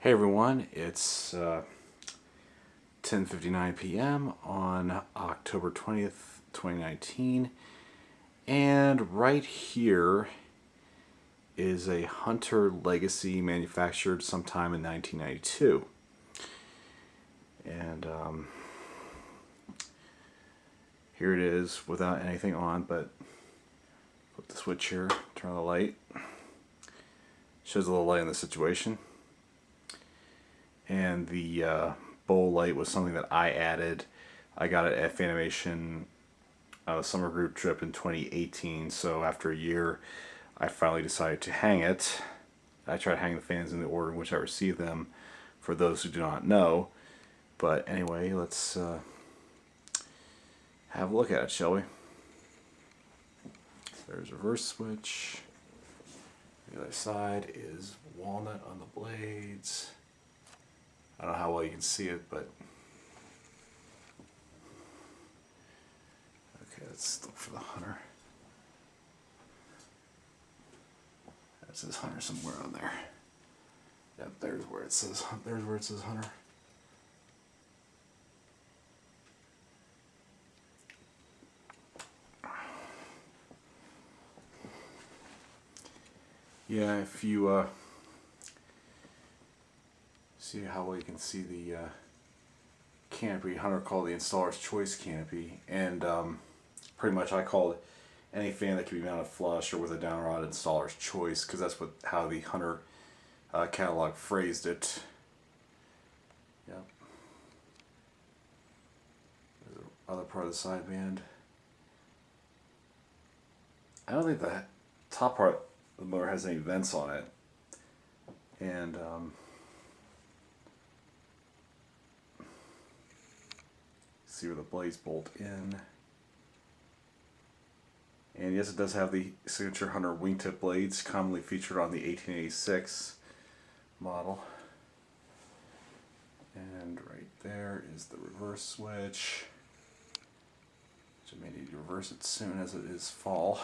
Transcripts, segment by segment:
Hey everyone, it's 10:59 p.m. on October 20th, 2019, and right here is a Hunter Legacy manufactured sometime in 1992. And here it is without anything on, but flip the switch here, turn on the light. Shows a little light in the situation. And the bowl light was something that I added. I got it at Fanimation summer group trip in 2018. So after a year, I finally decided to hang it. I try to hang the fans in the order in which I receive them, for those who do not know. But anyway, let's have a look at it, shall we? There's a reverse switch. The other side is walnut on the blades. I don't know how well you can see it, but okay, let's look for the Hunter. That says Hunter somewhere on there. Yep, there's where it says Hunter. Yeah, if you see how well you can see the canopy, Hunter called the installer's choice canopy, and pretty much I called any fan that can be mounted flush or with a down rod installer's choice, because that's how the Hunter catalog phrased it. Yep. There's the other part of the sideband. I don't think the top part of the motor has any vents on it, and see where the blades bolt in. And yes, it does have the signature Hunter wingtip blades, commonly featured on the 1886 model. And right there is the reverse switch, which I may need to reverse it soon as it is fall.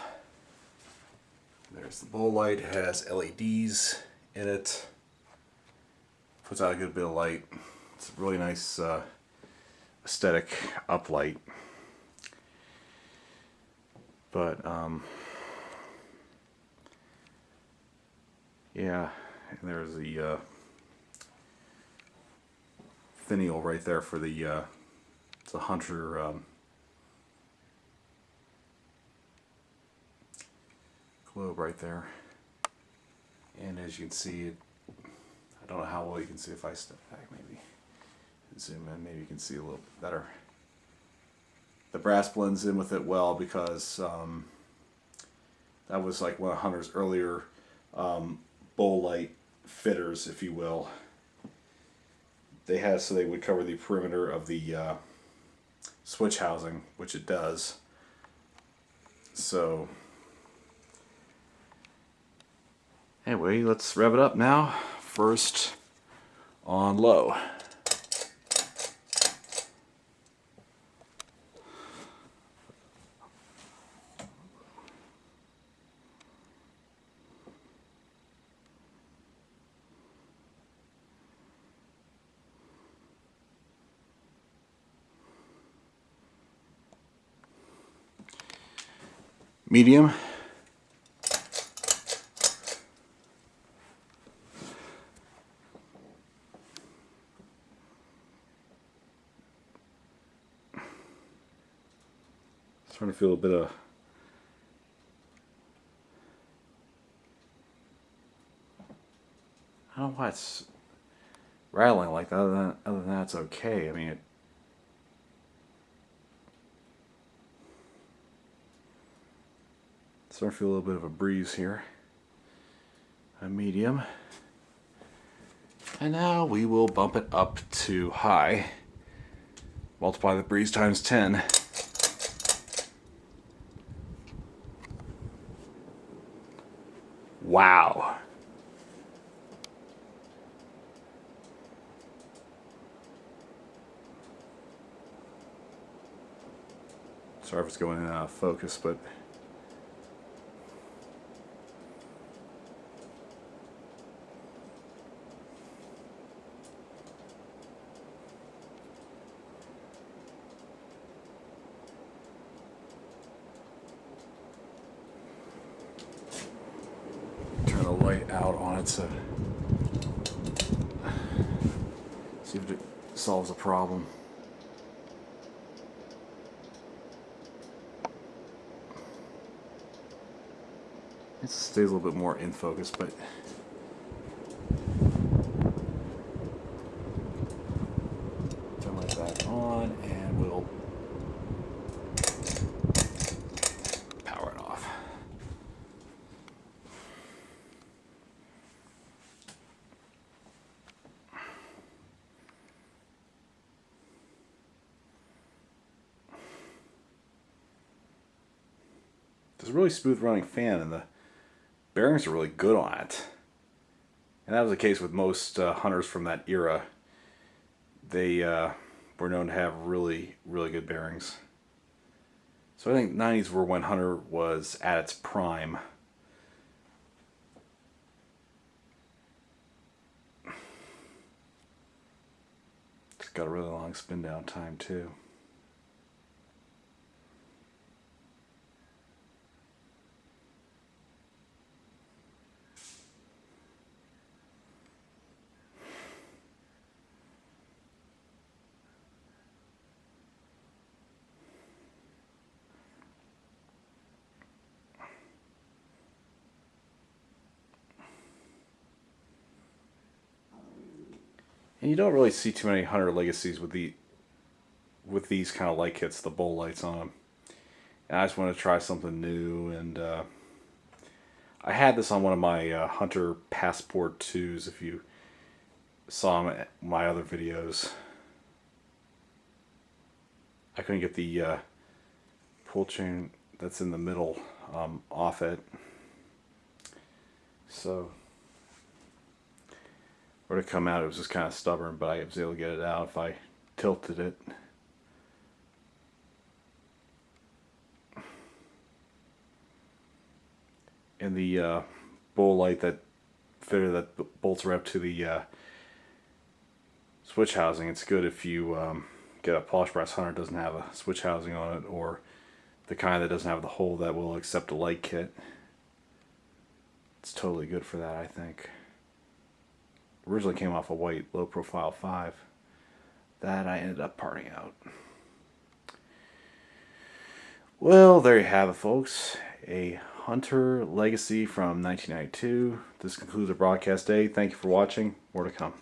There's the bowl light. It has LEDs in it. Puts out a good bit of light. It's a really nice aesthetic uplight. But yeah, and there's the finial right there for the it's a Hunter globe right there. And as you can see, I don't know how well you can see if I step back, maybe zoom in, maybe you can see a little bit better. The brass blends in with it well, because that was like one of Hunter's earlier bowl light fitters, if you will. They had so they would cover the perimeter of the switch housing, which it does. So anyway, let's rev it up now. First on low. Medium. Starting to feel a bit of I don't know why it's rattling like that. Other than that, it's okay. I mean, starting to feel a little bit of a breeze here. A medium. And now we will bump it up to high. Multiply the breeze times 10. Wow. Sorry if it's going in and out of focus, but the light out on it to see if it solves a problem. It stays a little bit more in focus, but turn light back on and we'll power it off. It's a really smooth running fan, and the bearings are really good on it. And that was the case with most Hunters from that era. They were known to have really, really good bearings. So I think 90s were when Hunter was at its prime. It's got a really long spin down time too. And you don't really see too many Hunter Legacies with these kind of light kits, the bowl lights on them. And I just wanted to try something new, and I had this on one of my Hunter Passport 2s, if you saw them in my other videos. I couldn't get the pull chain that's in the middle off it. So were to come out, it was just kind of stubborn, but I was able to get it out if I tilted it. And the bowl light that fitted that bolts right up to the switch housing, it's good if you get a polish brass Hunter that doesn't have a switch housing on it, or the kind that doesn't have the hole that will accept a light kit. It's totally good for that, I think. Originally came off a white low profile 5 that I ended up parting out. Well, there you have it, folks. A Hunter Legacy from 1992. This concludes the broadcast day. Thank you for watching. More to come.